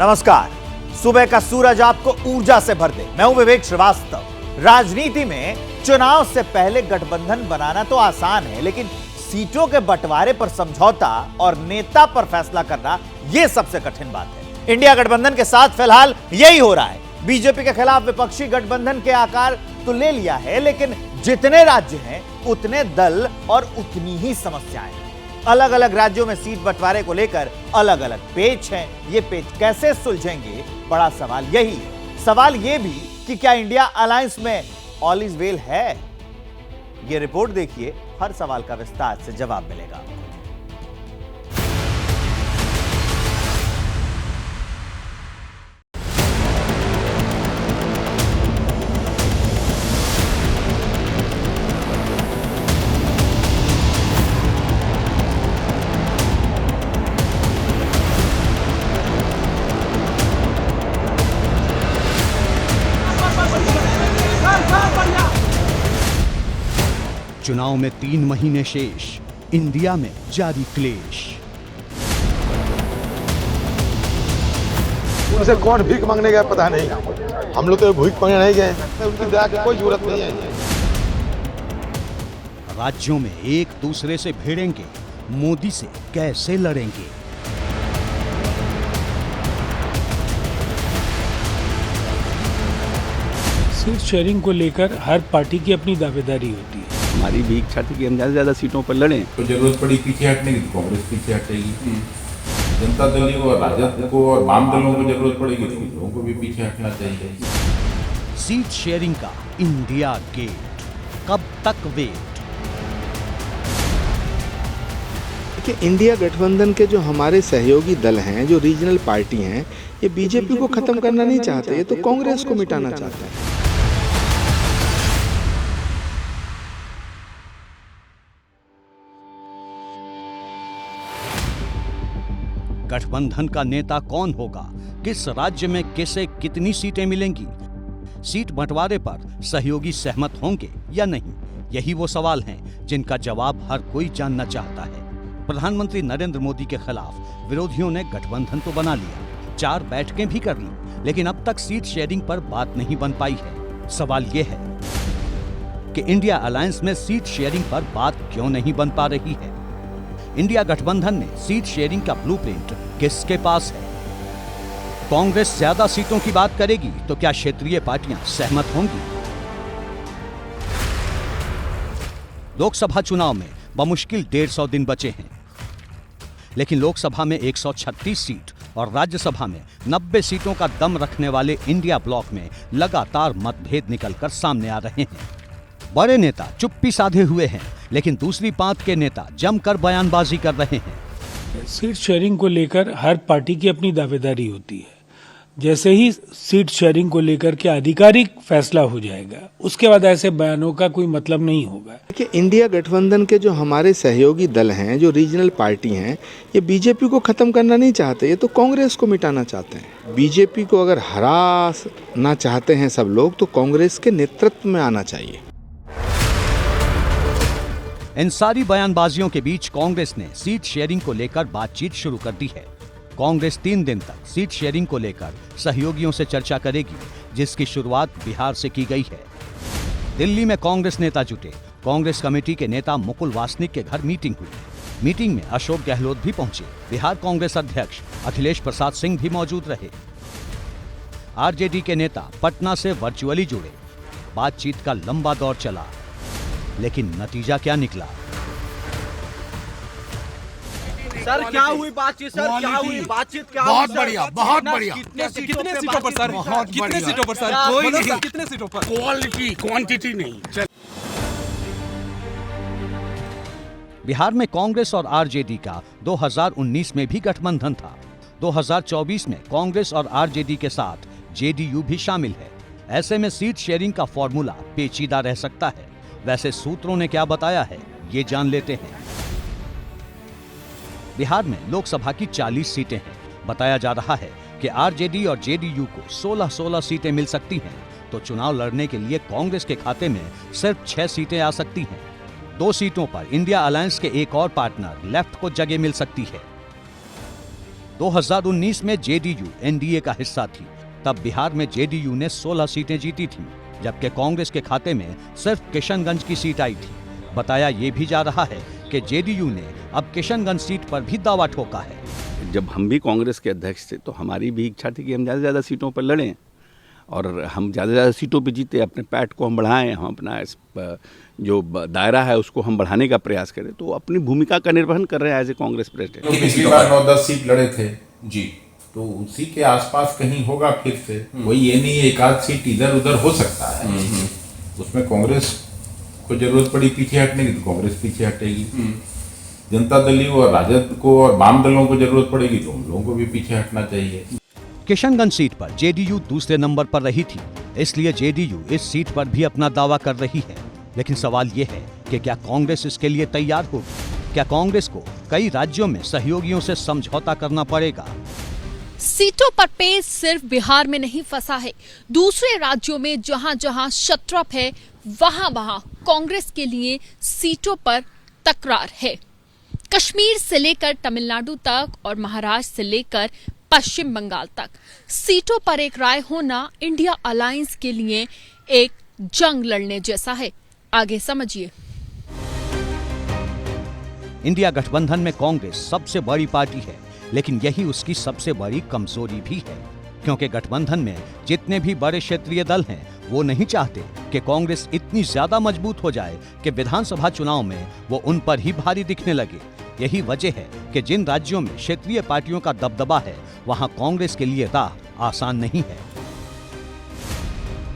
नमस्कार। सुबह का सूरज आपको ऊर्जा से भर दे। मैं हूं विवेक श्रीवास्तव। राजनीति में चुनाव से पहले गठबंधन बनाना तो आसान है, लेकिन सीटों के बंटवारे पर समझौता और नेता पर फैसला करना यह सबसे कठिन बात है। इंडिया गठबंधन के साथ फिलहाल यही हो रहा है। बीजेपी के खिलाफ विपक्षी गठबंधन के आकार तो ले लिया है, लेकिन जितने राज्य हैं उतने दल और उतनी ही समस्याएं। अलग अलग राज्यों में सीट बंटवारे को लेकर अलग अलग पेच हैं। ये पेच कैसे सुलझेंगे, बड़ा सवाल यही है। सवाल ये भी कि क्या इंडिया अलायंस में ऑल इज वेल है। ये रिपोर्ट देखिए, हर सवाल का विस्तार से जवाब मिलेगा। चुनाव में 3 महीने शेष, इंडिया में जारी क्लेश। उनसे कौन भीख मांगने गया पता नहीं, हम लोग तो भीख मांगने नहीं गए, उनकी दया की कोई जरूरत नहीं है। राज्यों में एक दूसरे से भिड़ेंगे, मोदी से कैसे लड़ेंगे। सीट शेयरिंग को लेकर हर पार्टी की अपनी दावेदारी होती है। हमारी भी इच्छा थी कि हम ज़्यादा सीटों पर लड़ें। तो जरूरत पड़ी पीछे हटने की, कांग्रेस पीछे हटेगी। जनता दल को, राजद को और वाम दलों को जरूरत पड़ेगी तो लोगों को भी पीछे हटना चाहिए। सीट शेयरिंग का इंडिया गेट, कब तक वेट। देखिए, इंडिया गठबंधन के जो हमारे सहयोगी दल हैं, जो रीजनल पार्टी हैं, ये बीजेपी को खत्म करना नहीं चाहते, ये तो कांग्रेस को मिटाना चाहते हैं। गठबंधन का नेता कौन होगा, किस राज्य में किसे कितनी सीटें मिलेंगी, सीट बंटवारे पर सहयोगी सहमत होंगे या नहीं, यही वो सवाल हैं जिनका जवाब हर कोई जानना चाहता है। प्रधानमंत्री नरेंद्र मोदी के खिलाफ विरोधियों ने गठबंधन तो बना लिया, 4 बैठकें भी कर ली, लेकिन अब तक सीट शेयरिंग पर बात नहीं बन पाई है। सवाल यह है कि इंडिया अलायंस में सीट शेयरिंग पर बात क्यों नहीं बन पा रही है। इंडिया गठबंधन में सीट शेयरिंग का ब्लूप्रिंट किसके पास है। कांग्रेस ज्यादा सीटों की बात करेगी तो क्या क्षेत्रीय पार्टियां सहमत होंगी। लोकसभा चुनाव में बमुश्किल 150 दिन बचे हैं, लेकिन लोकसभा में 136 सीट और राज्यसभा में 90 सीटों का दम रखने वाले इंडिया ब्लॉक में लगातार मतभेद निकलकर सामने आ रहे हैं। बड़े नेता चुप्पी साधे हुए हैं, लेकिन दूसरी पांत के नेता जमकर बयानबाजी कर रहे हैं। सीट शेयरिंग को लेकर हर पार्टी की अपनी दावेदारी होती है। जैसे ही सीट शेयरिंग को लेकर के आधिकारिक फैसला हो जाएगा, उसके बाद ऐसे बयानों का कोई मतलब नहीं होगा। देखिए, इंडिया गठबंधन के जो हमारे सहयोगी दल हैं, जो रीजनल पार्टी हैं, ये बीजेपी को खत्म करना नहीं चाहते, ये तो कांग्रेस को मिटाना चाहते हैं। बीजेपी को अगर हराना चाहते हैं सब लोग, तो कांग्रेस के नेतृत्व में आना चाहिए। इन सारी बयानबाजियों के बीच कांग्रेस ने सीट शेयरिंग को लेकर बातचीत शुरू कर दी है। कांग्रेस 3 दिन तक सीट शेयरिंग को लेकर सहयोगियों से चर्चा करेगी, जिसकी शुरुआत बिहार से की गई है। दिल्ली में कांग्रेस नेता जुटे। कांग्रेस कमेटी के नेता मुकुल वासनिक के घर मीटिंग हुई। मीटिंग में अशोक गहलोत भी पहुंचे। बिहार कांग्रेस अध्यक्ष अखिलेश प्रसाद सिंह भी मौजूद रहे। आरजेडी के नेता पटना से वर्चुअली जुड़े। बातचीत का लंबा दौर चला, लेकिन नतीजा क्या निकला। सर क्या हुई बातचीत, सर क्या हुई बातचीत, क्या बहुत बढ़िया, बहुत बढ़िया। कितने सीटों पर सर, कितने सीटों पर सर, कोई नहीं, कितने सीटों पर, क्वालिटी क्वांटिटी नहीं। बिहार में कांग्रेस और आरजेडी का 2019 में भी गठबंधन था। 2024 में कांग्रेस और आरजेडी के साथ जेडीयू भी शामिल है। ऐसे में सीट शेयरिंग का फॉर्मूला पेचीदा रह सकता है। वैसे सूत्रों ने क्या बताया है, ये जान लेते हैं। बिहार में लोकसभा की 40 सीटें हैं। बताया जा रहा है कि आरजेडी और जेडीयू को 16-16 सीटें मिल सकती हैं, तो चुनाव लड़ने के लिए कांग्रेस के खाते में सिर्फ 6 सीटें आ सकती हैं। 2 सीटों पर इंडिया अलायंस के एक और पार्टनर लेफ्ट को जगह मिल सकती है। 2019 में जेडीयू एनडीए का हिस्सा थी। तब बिहार में जेडीयू ने 16 सीटें जीती थीं, जबकि कांग्रेस के खाते में सिर्फ किशनगंज की सीट आई थी। बताया ये भी जा रहा है कि जेडीयू ने अब किशनगंज सीट पर भी दावा ठोका है। जब हम भी कांग्रेस के अध्यक्ष थे तो हमारी भी इच्छा थी कि हम ज़्यादा से ज़्यादा सीटों पर लड़ें और हम ज़्यादा से ज़्यादा सीटों पर जीते, अपने पैठ को हम बढ़ाएं, हम अपना जो दायरा है उसको हम बढ़ाने का प्रयास करें। तो अपनी भूमिका का निर्वहन कर रहे हैं एज ए कांग्रेस प्रेसिडेंट। तो पिछली बार 9-10 सीट लड़े थे जी, तो उसी के आसपास कहीं होगा फिर से। वही ये नहीं है एक आध सीट इधर उधर हो सकता है, उसमें कांग्रेस को जरूरत पड़ी पीछे हटने की तो कांग्रेस पीछे हटेगी। जनता दल और राजद को और वाम दलों को जरूरत पड़ेगी तो उन लोगों को भी पीछे हटना चाहिए। किशनगंज सीट पर जेडीयू दूसरे नंबर पर रही थी, इसलिए जेडीयू इस सीट पर भी अपना दावा कर रही है। लेकिन सवाल ये है कि क्या कांग्रेस इसके लिए तैयार होगी? क्या कांग्रेस को कई राज्यों में सहयोगियों से समझौता करना पड़ेगा? सीटों पर पेच सिर्फ बिहार में नहीं फंसा है, दूसरे राज्यों में जहां जहां शत्रप है वहां वहां कांग्रेस के लिए सीटों पर तकरार है। कश्मीर से लेकर तमिलनाडु तक और महाराष्ट्र से लेकर पश्चिम बंगाल तक सीटों पर एक राय होना इंडिया अलायंस के लिए एक जंग लड़ने जैसा है। आगे समझिए। इंडिया गठबंधन में कांग्रेस सबसे बड़ी पार्टी है, लेकिन यही उसकी सबसे बड़ी कमजोरी भी है, क्योंकि गठबंधन में जितने भी बड़े क्षेत्रीय दल हैं वो नहीं चाहते कि कांग्रेस इतनी ज्यादा मजबूत हो जाए कि विधानसभा चुनाव में वो उन पर ही भारी दिखने लगे। यही वजह है कि जिन राज्यों में क्षेत्रीय पार्टियों का दबदबा है वहां कांग्रेस के लिए राह आसान नहीं है।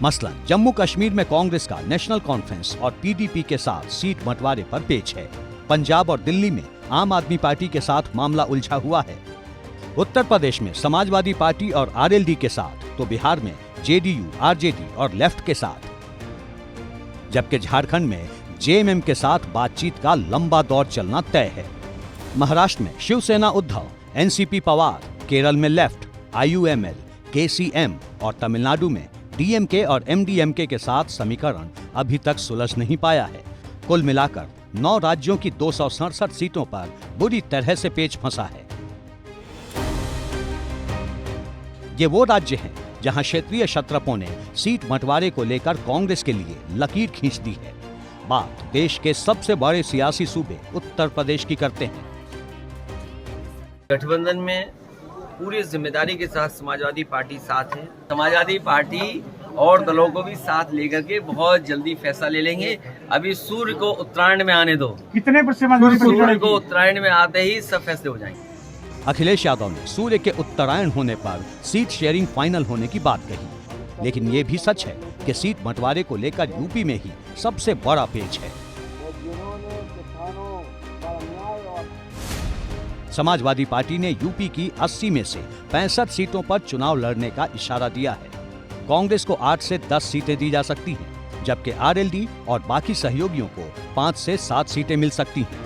मसलन जम्मू कश्मीर में कांग्रेस का नेशनल कॉन्फ्रेंस और पीडीपी के साथ सीट बंटवारे पर पेच है। पंजाब और दिल्ली में आम आदमी पार्टी के साथ मामला उलझा हुआ है। उत्तर प्रदेश में समाजवादी पार्टी और आरएलडी के साथ, तो बिहार में जेडीयू, आरजेडी और लेफ्ट के साथ, जबकि झारखंड में जेएमएम के साथ बातचीत का लंबा दौर चलना तय है। महाराष्ट्र में शिवसेना उद्धव, एनसीपी पवार, केरल में लेफ्ट, आईयूएमएल, केसीएम और तमिलनाडु में डीएमके और एमडीएमके के साथ समीकरण अभी तक सुलझ नहीं पाया है। कुल मिलाकर 9 राज्यों की 267 सीटों पर बुरी तरह से पेच फंसा है। ये वो राज्य हैं जहां क्षेत्रीय क्षत्रपों ने सीट बंटवारे को लेकर कांग्रेस के लिए लकीर खींच दी है। बात देश के सबसे बड़े सियासी सूबे उत्तर प्रदेश की करते हैं। गठबंधन में पूरी जिम्मेदारी के साथ समाजवादी पार्टी साथ है। समाजवादी पार्टी और दलों को भी साथ लेकर के बहुत जल्दी फैसला ले लेंगे। अभी सूर्य को उत्तरायण में आने दो। कितने सूर्य को उत्तरायण में आते ही सब फैसले हो जाएंगे। अखिलेश यादव ने सूर्य के उत्तरायण होने पर सीट शेयरिंग फाइनल होने की बात कही, लेकिन ये भी सच है कि सीट बंटवारे को लेकर यूपी में ही सबसे बड़ा पेच है। समाजवादी पार्टी ने यूपी की 80 में से 65 सीटों पर चुनाव लड़ने का इशारा दिया है। कांग्रेस को 8 से 10 सीटें दी जा सकती हैं, जबकि आरएलडी और बाकी सहयोगियों को 5 से 7 सीटें मिल सकती हैं।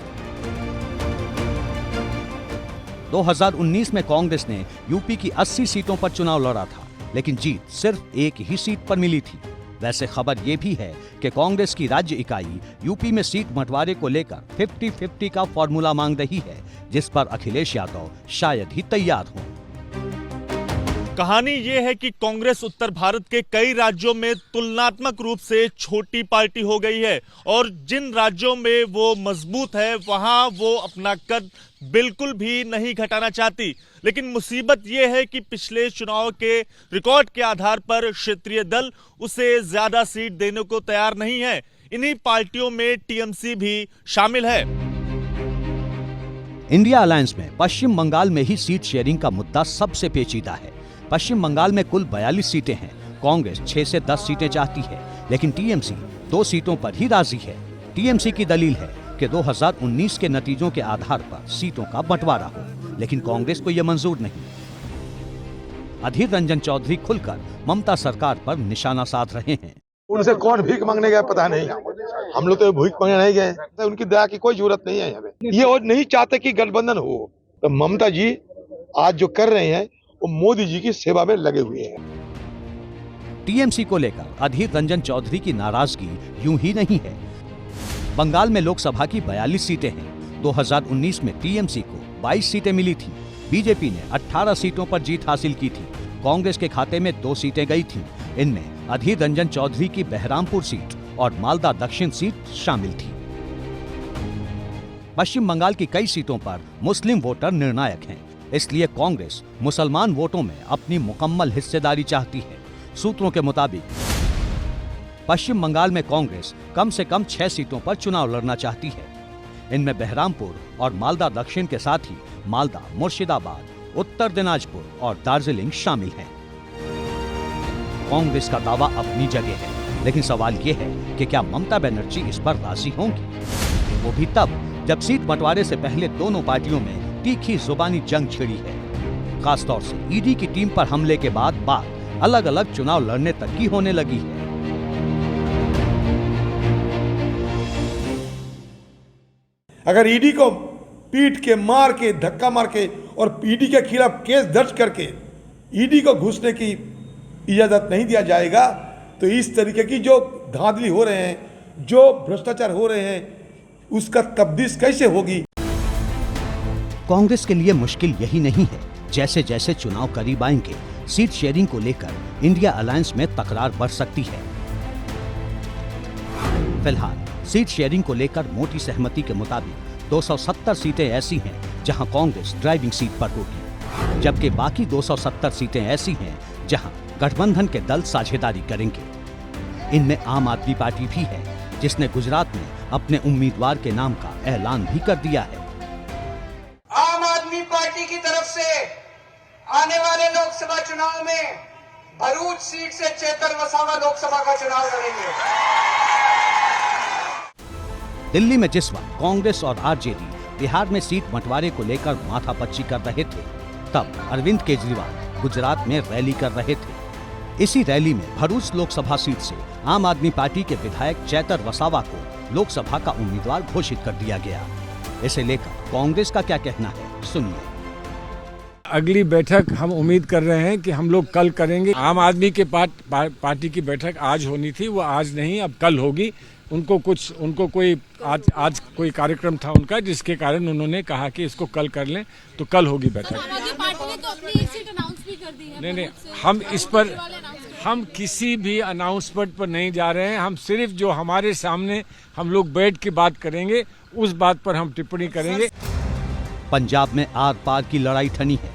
2019 में कांग्रेस ने यूपी की 80 सीटों पर चुनाव लड़ा था, लेकिन जीत सिर्फ एक ही सीट पर मिली थी। वैसे खबर ये भी है कि कांग्रेस की राज्य इकाई यूपी में सीट बंटवारे को लेकर 50-50 का फॉर्मूला मांग रही है, जिस पर अखिलेश यादव शायद ही तैयार हों। कहानी ये है कि कांग्रेस उत्तर भारत के कई राज्यों में तुलनात्मक रूप से छोटी पार्टी हो गई है और जिन राज्यों में वो मजबूत है वहां वो अपना कद बिल्कुल भी नहीं घटाना चाहती। लेकिन मुसीबत ये है कि पिछले चुनाव के रिकॉर्ड के आधार पर क्षेत्रीय दल उसे ज्यादा सीट देने को तैयार नहीं है। इन्हीं पार्टियों में टीएमसी भी शामिल है। इंडिया अलायंस में पश्चिम बंगाल में ही सीट शेयरिंग का मुद्दा सबसे पेचीदा है। पश्चिम बंगाल में कुल 42 सीटें हैं। कांग्रेस 6 से 10 सीटें चाहती है, लेकिन टीएमसी 2 सीटों पर ही राजी है। टीएमसी की दलील है कि 2019 के नतीजों के आधार पर सीटों का बंटवारा हो, लेकिन कांग्रेस को यह मंजूर नहीं। अधीर रंजन चौधरी खुलकर ममता सरकार पर निशाना साध रहे हैं। उनसे कौन भीख मांगने गया पता नहीं, हम लोग तो भीख मांगने नहीं गए, तो उनकी दया की कोई जरूरत नहीं है हमें। ये और नहीं चाहते कि गठबंधन हो, तो ममता जी आज जो कर रहे हैं वो मोदी जी की सेवा में लगे हुए हैं। टीएमसी को लेकर अधीर रंजन चौधरी की नाराजगी यूं ही नहीं है। बंगाल में लोकसभा की 42 सीटें हैं। 2019 में टीएमसी को 22 सीटें मिली थी, बीजेपी ने 18 सीटों पर जीत हासिल की थी। कांग्रेस के खाते में 2 सीटें गई थीं। इनमें अधीर रंजन चौधरी की बहरामपुर सीट और मालदा दक्षिण सीट शामिल थी। पश्चिम बंगाल की कई सीटों पर मुस्लिम वोटर निर्णायक हैं, इसलिए कांग्रेस मुसलमान वोटों में अपनी मुकम्मल हिस्सेदारी चाहती है। सूत्रों के मुताबिक पश्चिम बंगाल में कांग्रेस कम से कम 6 सीटों पर चुनाव लड़ना चाहती है। इनमें बहरामपुर और मालदा दक्षिण के साथ ही मालदा, मुर्शिदाबाद, उत्तर दिनाजपुर और दार्जिलिंग शामिल हैं। कांग्रेस का दावा अपनी जगह है, लेकिन सवाल यह है कि क्या ममता बनर्जी इस पर राजी होंगी, वो भी तब जब सीट बंटवारे से पहले दोनों पार्टियों में तीखी जुबानी जंग छिड़ी है। खासतौर से ईडी की टीम पर हमले के बाद बात अलग अलग चुनाव लड़ने तक की होने लगी है। अगर ईडी को पीट के, मार के, धक्का मार के और ईडी के खिलाफ केस दर्ज करके ईडी को घुसने की इजाजत नहीं दिया जाएगा तो इस तरीके की जो धांधली हो रहे हैं, जो भ्रष्टाचार हो रहे हैं, उसका तब्दील कैसे होगी। कांग्रेस के लिए मुश्किल यही नहीं है। जैसे जैसे चुनाव करीब आएंगे, सीट शेयरिंग को लेकर इंडिया अलायंस में तकरार बढ़ सकती है। फिलहाल सीट शेयरिंग को लेकर मोटी सहमति के मुताबिक 270 सीटें ऐसी हैं जहां कांग्रेस ड्राइविंग सीट पर होगी, जबकि बाकी 270 सीटें ऐसी हैं जहां गठबंधन के दल साझेदारी करेंगे। इनमें आम आदमी पार्टी भी है, जिसने गुजरात में अपने उम्मीदवार के नाम का ऐलान भी कर दिया है। आम आदमी पार्टी की तरफ से आने वाले लोकसभा चुनाव में भरूच सीट से चेतन वसावा लोकसभा का चुनाव लड़ेंगे। दिल्ली में जिस वक्त कांग्रेस और आरजेडी बिहार में सीट बंटवारे को लेकर माथापच्ची कर रहे थे, तब अरविंद केजरीवाल गुजरात में रैली कर रहे थे। इसी रैली में भरूच लोकसभा सीट से आम आदमी पार्टी के विधायक चेतर वसावा को लोकसभा का उम्मीदवार घोषित कर दिया गया। इसे लेकर कांग्रेस का क्या कहना है, सुनिए। अगली बैठक हम उम्मीद कर रहे हैं कि हम लोग कल करेंगे। आम आदमी के पार्टी की बैठक आज होनी थी, वो आज नहीं, अब कल होगी। उनको कोई आज कोई कार्यक्रम था उनका, जिसके कारण उन्होंने कहा कि इसको कल कर लें, तो कल होगी बैठक। पार्टी ने तो अपनी एक सीट अनाउंस भी कर दी है। नहीं, हम इस पर हम किसी भी अनाउंसमेंट पर नहीं जा रहे हैं। हम सिर्फ जो हमारे सामने हम लोग बैठ के बात करेंगे, उस बात पर हम टिप्पणी करेंगे। पंजाब में आर पार की लड़ाई ठनी है।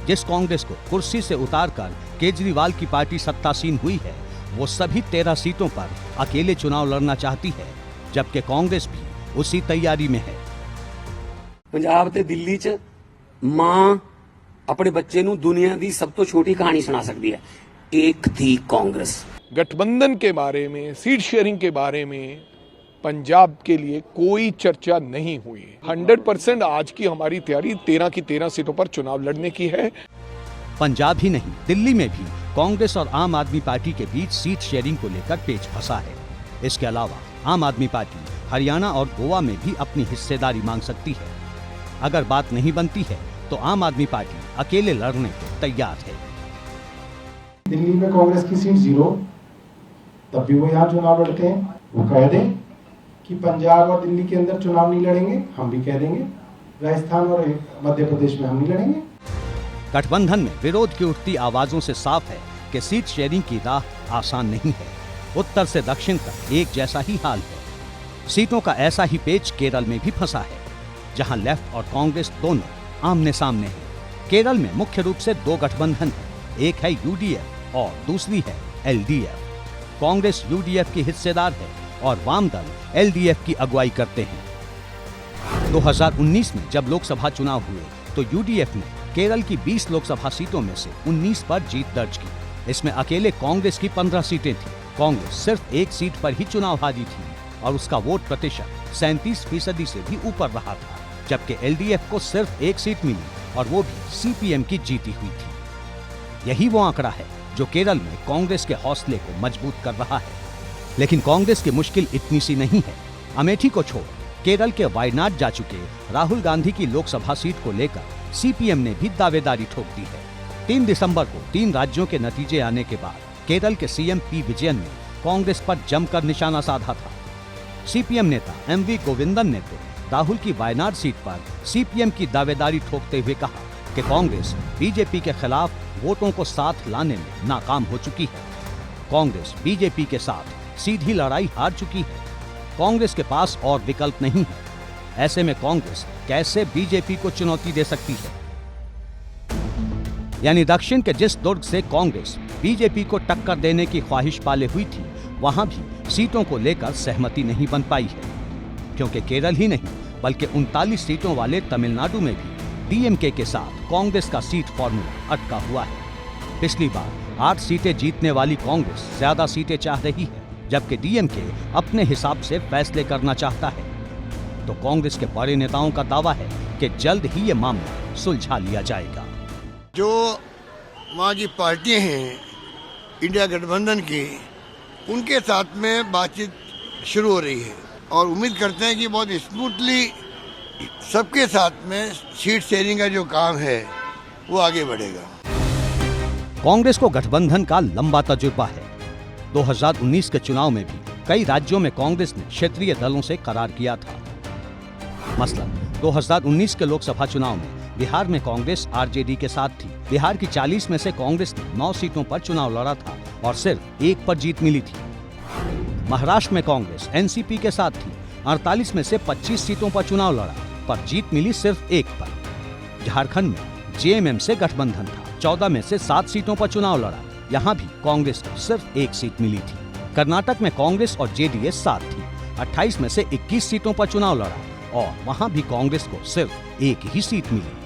जिस कांग्रेस को कुर्सी से उतारकर केजरीवाल की पार्टी सत्तासीन हुई है, वो सभी 13 सीटों पर अकेले चुनाव लड़ना चाहती है, जबकि कांग्रेस भी उसी तैयारी में है। पंजाब ते दिल्ली च मां अपने बच्चे नूं दुनिया दी सब तो छोटी कहानी सुना सकती है, एक थी कांग्रेस। गठबंधन के बारे में, सीट शेयरिंग के बारे में पंजाब के लिए कोई चर्चा नहीं हुई। 100% आज की हमारी तैयारी 13 की 13 सीटों पर चुनाव लड़ने की है। पंजाब ही नहीं, दिल्ली में भी कांग्रेस और आम आदमी पार्टी के बीच सीट शेयरिंग को लेकर पेच फंसा है। इसके अलावा आम आदमी पार्टी हरियाणा और गोवा में भी अपनी हिस्सेदारी मांग सकती है। अगर बात नहीं बनती है तो आम आदमी पार्टी अकेले लड़ने को तैयार है। दिल्ली में कांग्रेस की सीट 0, तब भी वो यहाँ चुनाव लड़ते हैं। वो कह दें कि पंजाब और दिल्ली के अंदर चुनाव नहीं लड़ेंगे, हम भी कह देंगे राजस्थान और मध्य प्रदेश में हम नहीं लड़ेंगे। गठबंधन में विरोध की उठती आवाजों से साफ है कि सीट शेयरिंग की राह आसान नहीं है। उत्तर से दक्षिण तक एक जैसा ही हाल है। सीटों का ऐसा ही पेच केरल में भी फंसा है, जहां लेफ्ट और कांग्रेस दोनों आमने सामने हैं। केरल में मुख्य रूप से 2 गठबंधन हैं, एक है यूडीएफ और दूसरी है एलडीएफ। कांग्रेस यूडीएफ की हिस्सेदार है और वाम दल एलडीएफ की अगुवाई करते हैं। 2019 में जब लोकसभा चुनाव हुए तो यूडीएफ ने केरल की 20 लोकसभा सीटों में से 19 पर जीत दर्ज की। इसमें अकेले कांग्रेस की 15 सीटें थी। कांग्रेस सिर्फ 1 सीट पर ही चुनाव हारी थी और उसका वोट प्रतिशत 37% से भी ऊपर रहा था, जबकि एलडीएफ को सिर्फ 1 सीट मिली और वो भी सीपीएम की जीती हुई थी। यही वो आंकड़ा है जो केरल में कांग्रेस के हौसले को मजबूत कर रहा है। लेकिन कांग्रेस की मुश्किल इतनी सी नहीं है। अमेठी को छोड़ केरल के वायनाड जा चुके राहुल गांधी की लोकसभा सीट को लेकर सीपीएम ने भी दावेदारी ठोक दी है। 3 दिसंबर को 3 राज्यों के नतीजे आने के बाद केरल के सीएम पी विजयन ने कांग्रेस पर जमकर निशाना साधा था। सीपीएम नेता एमवी गोविंदन ने तो राहुल की वायनाड सीट पर सीपीएम की दावेदारी ठोकते हुए कहा कि कांग्रेस बीजेपी के खिलाफ वोटों को साथ लाने में नाकाम हो चुकी है। कांग्रेस बीजेपी के साथ सीधी लड़ाई हार चुकी है। कांग्रेस के पास और विकल्प नहीं है। ऐसे में कांग्रेस कैसे बीजेपी को चुनौती दे सकती है? यानी दक्षिण के जिस दुर्ग से कांग्रेस बीजेपी को टक्कर देने की ख्वाहिश पाले हुई थी, वहां भी सीटों को लेकर सहमति नहीं बन पाई है, क्योंकि केरल ही नहीं बल्कि 39 सीटों वाले तमिलनाडु में भी डीएमके के साथ कांग्रेस का सीट फॉर्मूला अटका हुआ है। पिछली बार 8 सीटें जीतने वाली कांग्रेस ज्यादा सीटें चाह रही है, जबकि डीएमके अपने हिसाब से फैसले करना चाहता है। तो कांग्रेस के बड़े नेताओं का दावा है कि जल्द ही ये मामला सुलझा लिया जाएगा। जो वहाँ की पार्टियां हैं इंडिया गठबंधन की, उनके साथ में बातचीत शुरू हो रही है और उम्मीद करते हैं कि बहुत स्मूथली सबके साथ में सीट शेयरिंग का जो काम है वो आगे बढ़ेगा। कांग्रेस को गठबंधन का लंबा तजुर्बा है। 2019 के चुनाव में भी कई राज्यों में कांग्रेस ने क्षेत्रीय दलों से करार किया था। मसलन 2019 के लोकसभा चुनाव में बिहार में कांग्रेस आरजेडी के साथ थी। बिहार की 40 में से कांग्रेस ने 9 सीटों पर चुनाव लड़ा था और सिर्फ 1 पर जीत मिली थी। महाराष्ट्र में कांग्रेस एनसीपी के साथ थी। 48 में से 25 सीटों पर चुनाव लड़ा, पर जीत मिली सिर्फ 1 पर। झारखंड में जेएमएम से गठबंधन था। 14 में से 7 सीटों पर चुनाव लड़ा, यहाँ भी कांग्रेस को सिर्फ 1 सीट मिली थी। कर्नाटक में कांग्रेस और जेडीएस साथ थी। 28 में से 21 सीटों पर चुनाव लड़ा और वहाँ भी कांग्रेस को सिर्फ 1 ही सीट मिली।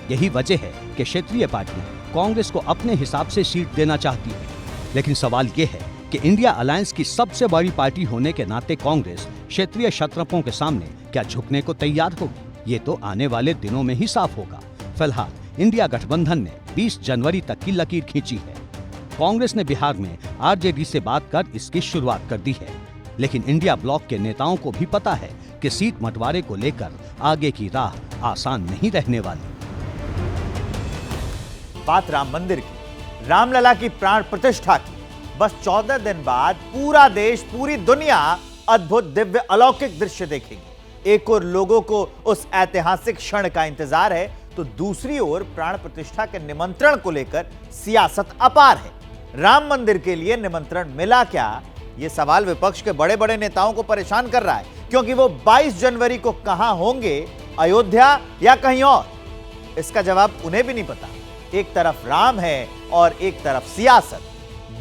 यही वजह है कि क्षेत्रीय पार्टियां कांग्रेस को अपने हिसाब से सीट देना चाहती है। लेकिन सवाल ये है कि इंडिया अलायंस की सबसे बड़ी पार्टी होने के नाते कांग्रेस क्षेत्रीय क्षत्रपों के सामने क्या झुकने को तैयार होगी? ये तो आने वाले दिनों में ही साफ होगा। फिलहाल इंडिया गठबंधन ने 20 जनवरी तक की लकीर खींची है। कांग्रेस ने बिहार में आरजेडी से बात कर इसकी शुरुआत कर दी है, लेकिन इंडिया ब्लॉक के नेताओं को भी पता है कि सीट बंटवारे को लेकर आगे की राह आसान नहीं रहने वाली। बात राम मंदिर की, रामलला की प्राण प्रतिष्ठा की। बस 14 दिन बाद पूरा देश, पूरी दुनिया अद्भुत, दिव्य, अलौकिक दृश्य देखेंगे। एक और लोगों को उस ऐतिहासिक क्षण का इंतजार है, तो दूसरी ओर प्राण प्रतिष्ठा के निमंत्रण को लेकर सियासत अपार है। राम मंदिर के लिए निमंत्रण मिला क्या? यह सवाल विपक्ष के बड़े बड़े नेताओं को परेशान कर रहा है, क्योंकि वो 22 जनवरी को कहां होंगे, अयोध्या या कहीं और? इसका जवाब उन्हें भी नहीं पता। एक तरफ राम है और एक तरफ सियासत,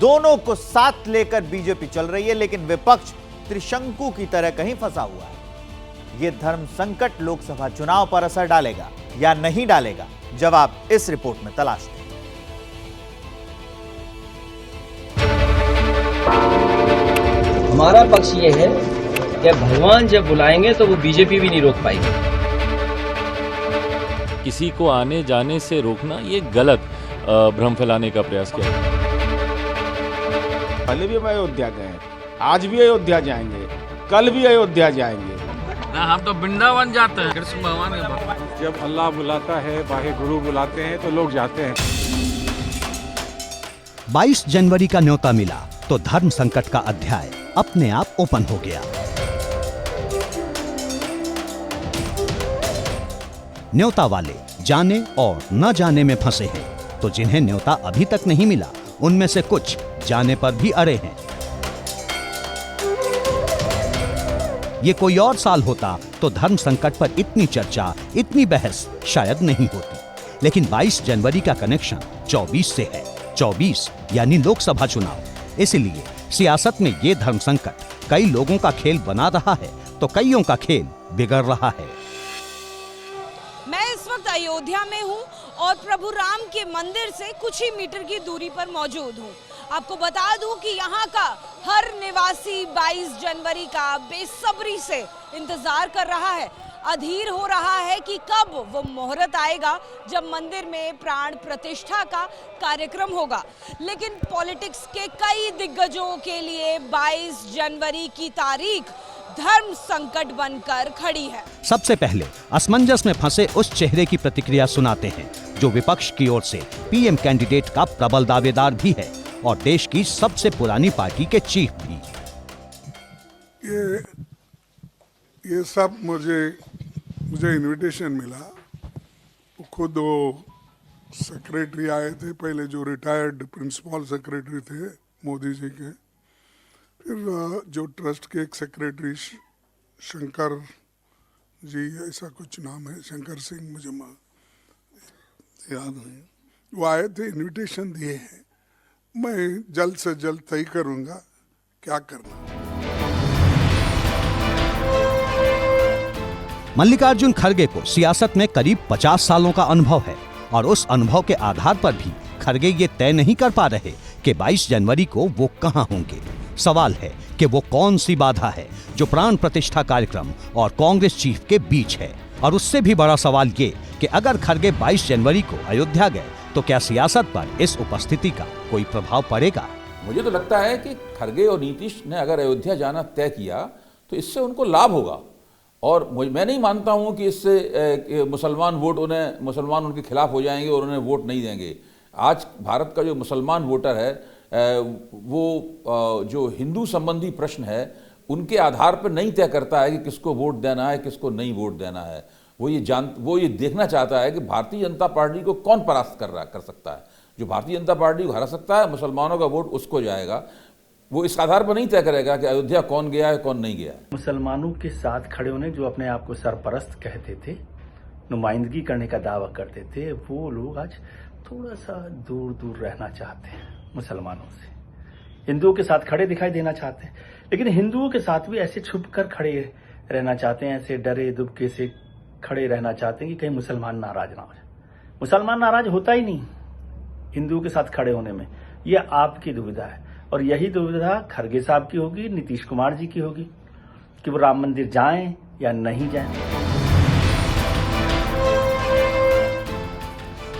दोनों को साथ लेकर बीजेपी चल रही है, लेकिन विपक्ष त्रिशंकु की तरह कहीं फंसा हुआ है। यह धर्म संकट लोकसभा चुनाव पर असर डालेगा या नहीं डालेगा? जवाब इस रिपोर्ट में तलाशते हैं। हमारा पक्ष ये है कि भगवान जब बुलाएंगे तो वो बीजेपी भी नहीं रोक पाएगी। किसी को आने जाने से रोकना ये गलत भ्रम फैलाने का प्रयास किया। पहले भी हम अयोध्या गए, आज भी अयोध्या जाएंगे, कल भी अयोध्या जाएंगे। ना, हम तो वृंदावन जाते हैं कृष्ण भगवान के पास। जब अल्लाह बुलाता है, बाहे गुरु बुलाते हैं तो लोग जाते हैं। 22 जनवरी का न्योता मिला तो धर्म संकट का अध्याय अपने आप ओपन हो गया। न्योता वाले जाने और न जाने में फंसे हैं, तो जिन्हें न्योता अभी तक नहीं मिला, उनमें से कुछ जाने पर भी अड़े हैं। ये कोई और साल होता तो धर्म संकट पर इतनी चर्चा, इतनी बहस शायद नहीं होती। लेकिन 22 जनवरी का कनेक्शन 24 से है। 24 यानी लोकसभा चुनाव। इसलिए सियासत में ये धर्म संकट कई लोगों का खेल बना रहा है, तो कईयों का खेल बिगड़ रहा है। मैं इस वक्त अयोध्या में हूं और प्रभु राम के मंदिर से कुछ ही मीटर की दूरी पर मौजूद हूं। आपको बता दूं कि यहां का हर निवासी 22 जनवरी का बेसब्री से इंतजार कर रहा है, अधीर हो रहा है कि कब वो मुहूर्त आएगा जब मंदिर में प्राण प्रतिष्ठा का कार्यक्रम होगा। लेकिन पॉलिटिक्स के कई दिग्गजों के लिए 22 जनवरी की तारीख धर्म संकट बनकर खड़ी है। सबसे पहले असमंजस में फंसे उस चेहरे की प्रतिक्रिया सुनाते हैं, जो विपक्ष की ओर से पीएम कैंडिडेट का प्रबल दावेदार भी है और देश की सबसे पुरानी पार्टी के चीफ भी। ये सब मुझे इनविटेशन मिला, खुद वो सेक्रेटरी आए थे, पहले जो रिटायर्ड प्रिंसिपल सेक्रेटरी थे मोदी जी के, फिर जो ट्रस्ट के एक सेक्रेटरी शंकर जी, ऐसा कुछ नाम है, शंकर सिंह, मुझे याद नहीं, वो आए थे, इनविटेशन दिए हैं। मैं जल्द से जल्द तय करूंगा क्या करना। मल्लिकार्जुन खड़गे को सियासत में करीब 50 सालों का अनुभव है और उस अनुभव के आधार पर भी खड़गे ये तय नहीं कर पा रहे कि 22 जनवरी को वो कहां होंगे। सवाल है कि वो कौन सी बाधा है जो प्राण प्रतिष्ठा कार्यक्रम और कांग्रेस चीफ के बीच है। और उससे भी बड़ा सवाल ये कि अगर खड़गे 22 जनवरी को अयोध्या गए तो क्या सियासत पर इस उपस्थिति का कोई प्रभाव पड़ेगा? मुझे तो लगता है कि खड़गे और नीतीश ने अगर अयोध्या जाना तय किया तो इससे उनको लाभ होगा। और मैं नहीं मानता हूं कि इससे मुसलमान उनके खिलाफ हो जाएंगे और उन्हें वोट नहीं देंगे। आज भारत का जो मुसलमान वोटर है वो जो हिंदू संबंधी प्रश्न है उनके आधार पर नहीं तय करता है कि किसको वोट देना है, किसको नहीं वोट देना है। वो ये देखना चाहता है कि भारतीय जनता पार्टी को कौन परास्त कर सकता है। जो भारतीय जनता पार्टी को हरा सकता है, मुसलमानों का वोट उसको जाएगा। वो इस आधार पर नहीं तय करेगा कि अयोध्या कौन गया है, कौन नहीं गया है। मुसलमानों के साथ खड़े होने, जो अपने आप को सरपरस्त कहते थे, नुमाइंदगी करने का दावा करते थे, वो लोग आज थोड़ा सा दूर दूर रहना चाहते हैं मुसलमानों से। हिंदुओं के साथ खड़े दिखाई देना चाहते हैं, लेकिन हिंदुओं के साथ भी ऐसे छुप कर खड़े रहना चाहते हैं, ऐसे डरे दुबके से खड़े रहना चाहते हैं कि कहीं मुसलमान नाराज ना हो जाए। मुसलमान नाराज होता ही नहीं हिंदुओं के साथ खड़े होने में। यह आपकी दुविधा है और यही दुविधा खड़गे साहब की होगी, नीतीश कुमार जी की होगी कि वो राम मंदिर जाएं या नहीं जाएं।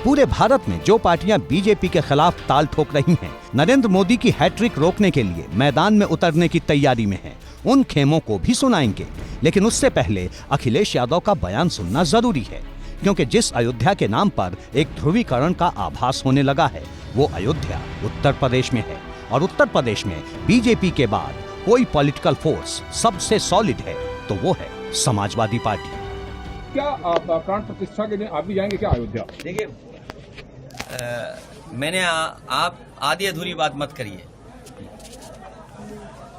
पूरे भारत में जो पार्टियां बीजेपी के खिलाफ ताल ठोक रही हैं, नरेंद्र मोदी की हैट्रिक रोकने के लिए मैदान में उतरने की तैयारी में हैं। उन खेमों को भी सुनाएंगे, लेकिन उससे पहले अखिलेश यादव का बयान सुनना जरूरी है, क्योंकि जिस अयोध्या के नाम पर एक ध्रुवीकरण का आभास होने लगा है वो अयोध्या उत्तर प्रदेश में है और उत्तर प्रदेश में बीजेपी के बाद कोई पॉलिटिकल फोर्स सबसे सॉलिड है तो वो है समाजवादी पार्टी। क्या प्राण प्रतिष्ठा के दिन आप भी जाएंगे क्या अयोध्या? देखिए, मैंने आप आधी अधूरी बात मत करिए।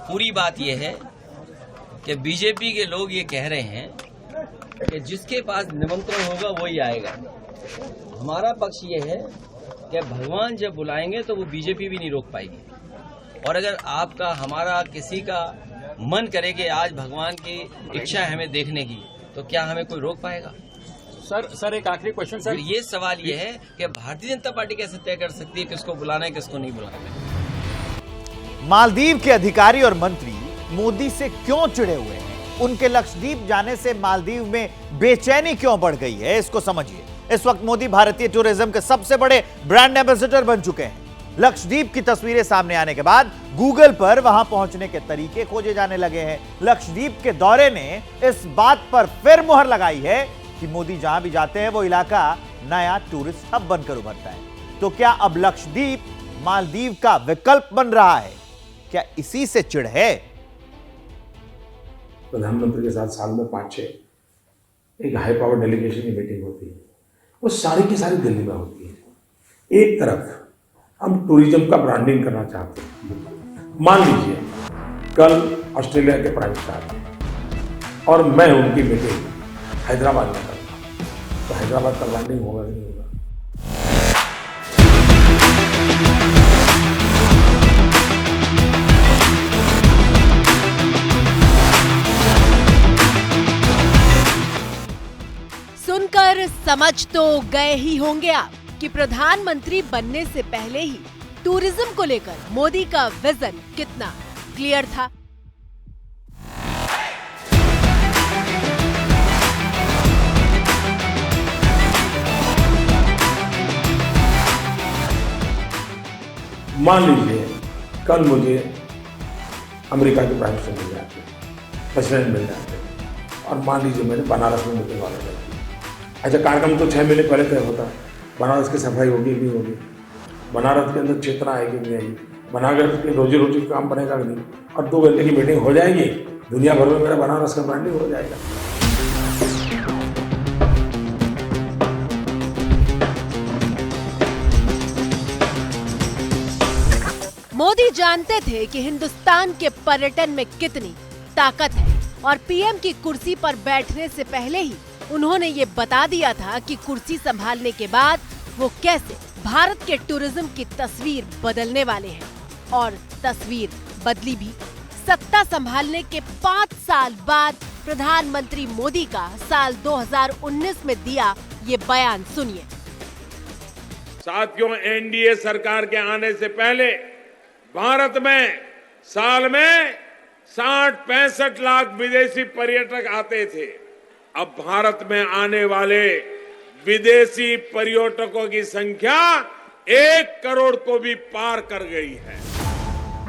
पूरी बात यह है कि बीजेपी के लोग ये कह रहे हैं कि जिसके पास निमंत्रण होगा वही आएगा। हमारा पक्ष ये है कि भगवान जब बुलाएंगे तो वो बीजेपी भी नहीं रोक पाएगी। और अगर आपका हमारा किसी का मन करे कि आज भगवान की इच्छा है हमें देखने की, तो क्या हमें कोई रोक पाएगा? सर एक आखिरी क्वेश्चन सर। ये सवाल ये है कि भारतीय जनता पार्टी कैसे तय कर सकती है किसको बुलाना है किसको नहीं बुलाना है। मालदीव के अधिकारी और मंत्री मोदी से क्यों चिढ़े हुए हैं? उनके लक्षद्वीप जाने से मालदीव में बेचैनी क्यों बढ़ गई है, इसको समझिए। इस वक्त मोदी भारतीय टूरिज्म के सबसे बड़े ब्रांड एम्बेसडर बन चुके हैं। लक्षद्वीप की तस्वीरें सामने आने के बाद गूगल पर वहां पहुंचने के तरीके खोजे जाने लगे हैं। लक्षद्वीप के दौरे ने इस बात पर फिर मुहर लगाई है कि मोदी जहां भी जाते हैं वो इलाका नया टूरिस्ट हब बनकर उभरता है। तो क्या अब लक्षद्वीप मालदीव का विकल्प बन रहा है? क्या इसी से चिढ़ है? प्रधानमंत्री के साथ साल में 5-6 एक हाई पावर डेलीगेशन की मीटिंग होती है, वो सारी की सारी दिल्ली में होती है। एक तरफ हम टूरिज्म का ब्रांडिंग करना चाहते हैं। मान लीजिए कल ऑस्ट्रेलिया के प्राइम मिनिस्टर और मैं उनकी मीटिंग हैदराबाद में करता हूँ, तो हैदराबाद का ब्रांडिंग होगा कि नहीं होगा? सुनकर समझ तो गए ही होंगे आप कि प्रधानमंत्री बनने से पहले ही टूरिज्म को लेकर मोदी का विजन कितना क्लियर था। मान लीजिए कल मुझे अमेरिका के प्राइम मिनिस्टर मिल जाते, प्रेसिडेंट मिल जाते, और मान लीजिए मैंने बनारस में मीटिंग वाले रखी। अच्छा, कार्यक्रम तो 6 महीने पहले तय होता है, बनारस की सफाई होगी नहीं होगी, बनारस के अंदर चेतना आएगी नहीं आएगी, बनारस के रोजी रोटी का काम बनेगा कि नहीं, और 2 घंटे की मीटिंग हो जाएगी, दुनिया भर में मेरा बनारस का ब्रांडिंग हो जाएगा। मोदी जानते थे कि हिंदुस्तान के पर्यटन में कितनी ताकत है और पीएम की कुर्सी पर बैठने से पहले ही उन्होंने ये बता दिया था कि कुर्सी संभालने के बाद वो कैसे भारत के टूरिज्म की तस्वीर बदलने वाले हैं। और तस्वीर बदली भी। सत्ता संभालने के 5 साल बाद प्रधानमंत्री मोदी का साल 2019 में दिया ये बयान सुनिए। साथियों, एनडीए सरकार के आने से पहले भारत में साल में 60-65 लाख विदेशी पर्यटक आते थे। अब भारत में आने वाले विदेशी पर्यटकों की संख्या 1 करोड़ को भी पार कर गई है।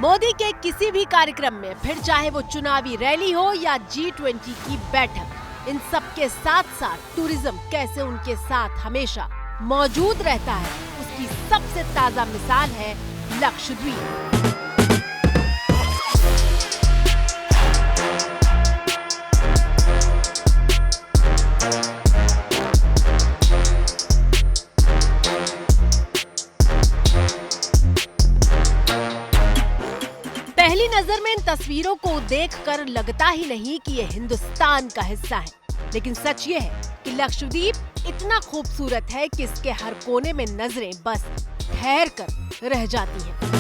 मोदी के किसी भी कार्यक्रम में, फिर चाहे वो चुनावी रैली हो या G20 की बैठक, इन सब के साथ साथ टूरिज्म कैसे उनके साथ हमेशा मौजूद रहता है, उसकी सबसे ताजा मिसाल है लक्षद्वीप। पहली नजर में इन तस्वीरों को देखकर लगता ही नहीं कि ये हिंदुस्तान का हिस्सा है, लेकिन सच ये है कि लक्षद्वीप इतना खूबसूरत है कि इसके हर कोने में नजरें बस ठहर कर रह जाती हैं।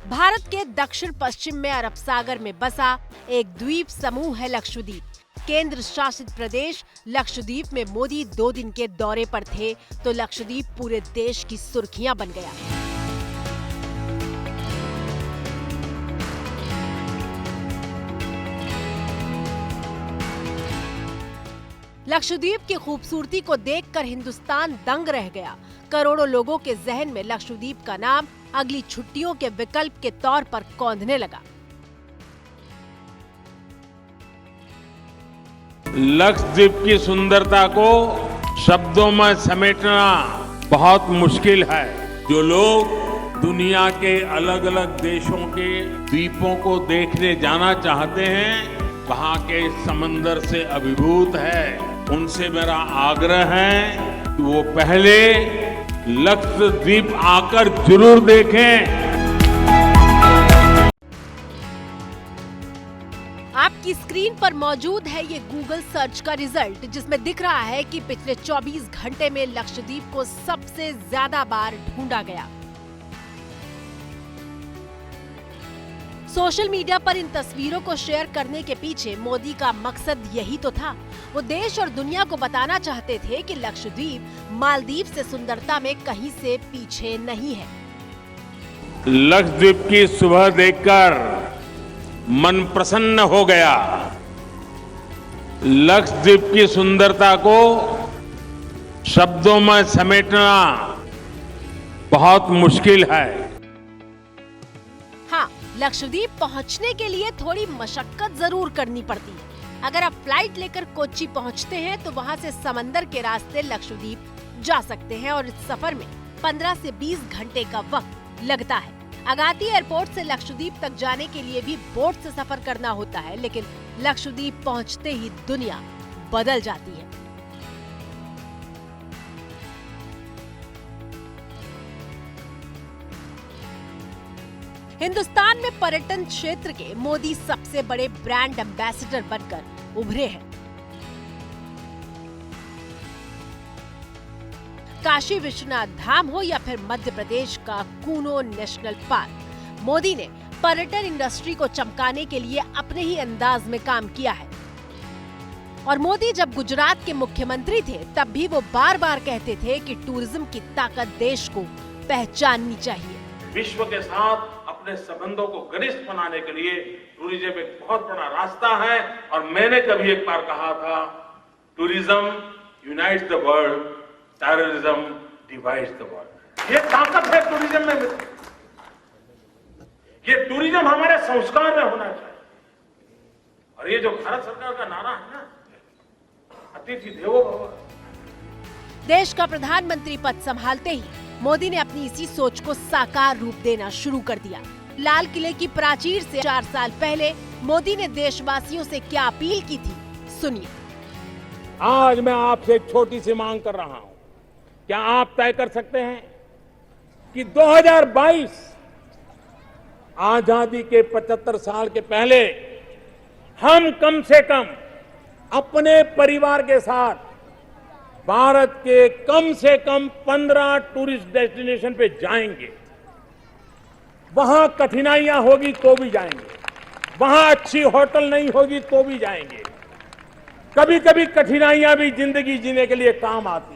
भारत के दक्षिण पश्चिम में अरब सागर में बसा एक द्वीप समूह है लक्षद्वीप। केंद्र शासित प्रदेश लक्षद्वीप में मोदी 2 दिन के दौरे पर थे तो लक्षद्वीप पूरे देश की सुर्खियां बन गया। लक्षद्वीप की खूबसूरती को देखकर हिंदुस्तान दंग रह गया। करोड़ों लोगों के जहन में लक्षद्वीप का नाम अगली छुट्टियों के विकल्प के तौर पर कौंधने लगा। लक्षद्वीप की सुंदरता को शब्दों में समेटना बहुत मुश्किल है। जो लोग दुनिया के अलग अलग देशों के द्वीपों को देखने जाना चाहते हैं, वहाँ के समंदर से अभिभूत है, उनसे मेरा आग्रह है कि वो पहले लक्षद्वीप आकर जरूर देखें। आपकी स्क्रीन पर मौजूद है ये गूगल सर्च का रिजल्ट, जिसमें दिख रहा है कि पिछले 24 घंटे में लक्षद्वीप को सबसे ज्यादा बार ढूंढा गया। सोशल मीडिया पर इन तस्वीरों को शेयर करने के पीछे मोदी का मकसद यही तो था। वो देश और दुनिया को बताना चाहते थे कि लक्षद्वीप मालदीव से सुंदरता में कहीं से पीछे नहीं है। लक्षद्वीप की सुबह देखकर मन प्रसन्न हो गया। लक्षद्वीप की सुंदरता को शब्दों में समेटना बहुत मुश्किल है। हाँ, लक्षद्वीप पहुंचने के लिए थोड़ी मशक्कत जरूर करनी पड़ती है। अगर आप फ्लाइट लेकर कोच्चि पहुंचते हैं तो वहां से समंदर के रास्ते लक्षद्वीप जा सकते हैं और इस सफर में 15 से 20 घंटे का वक्त लगता है। अगाती एयरपोर्ट से लक्षद्वीप तक जाने के लिए भी बोट से सफर करना होता है, लेकिन लक्षद्वीप पहुंचते ही दुनिया बदल जाती है। हिंदुस्तान में पर्यटन क्षेत्र के मोदी सबसे बड़े ब्रांड एम्बेसडर बनकर उभरे हैं। काशी विश्वनाथ धाम हो या फिर मध्य प्रदेश का कूनो नेशनल पार्क, मोदी ने पर्यटन इंडस्ट्री को चमकाने के लिए अपने ही अंदाज में काम किया है। और मोदी जब गुजरात के मुख्यमंत्री थे तब भी वो बार बार कहते थे कि टूरिज्म की ताकत देश को पहचाननी चाहिए। विश्व के साथ अपने संबंधों को घनिष्ठ बनाने के लिए टूरिज्म एक बहुत बड़ा रास्ता है। और मैंने कभी एक बार कहा था, tourism unites the world, terrorism divides the world. ये ताकत है टूरिज्म में। ये टूरिज्म हमारे संस्कार में होना चाहिए। और ये जो भारत सरकार का नारा है ना, अतिथि देवो भव। देश का प्रधानमंत्री पद संभालते ही मोदी ने अपनी इसी सोच को साकार रूप देना शुरू कर दिया। लाल किले की प्राचीर से 4 साल पहले मोदी ने देशवासियों से क्या अपील की थी, सुनिए। आज मैं आपसे एक छोटी सी मांग कर रहा हूं, क्या आप तय कर सकते हैं कि 2022 आजादी के 75 साल के पहले हम कम से कम अपने परिवार के साथ भारत के कम से कम 15 टूरिस्ट डेस्टिनेशन पे जाएंगे। वहां कठिनाइयां होगी तो भी जाएंगे, वहां अच्छी होटल नहीं होगी तो भी जाएंगे। कभी कभी कठिनाइयां भी जिंदगी जीने के लिए काम आती हैं।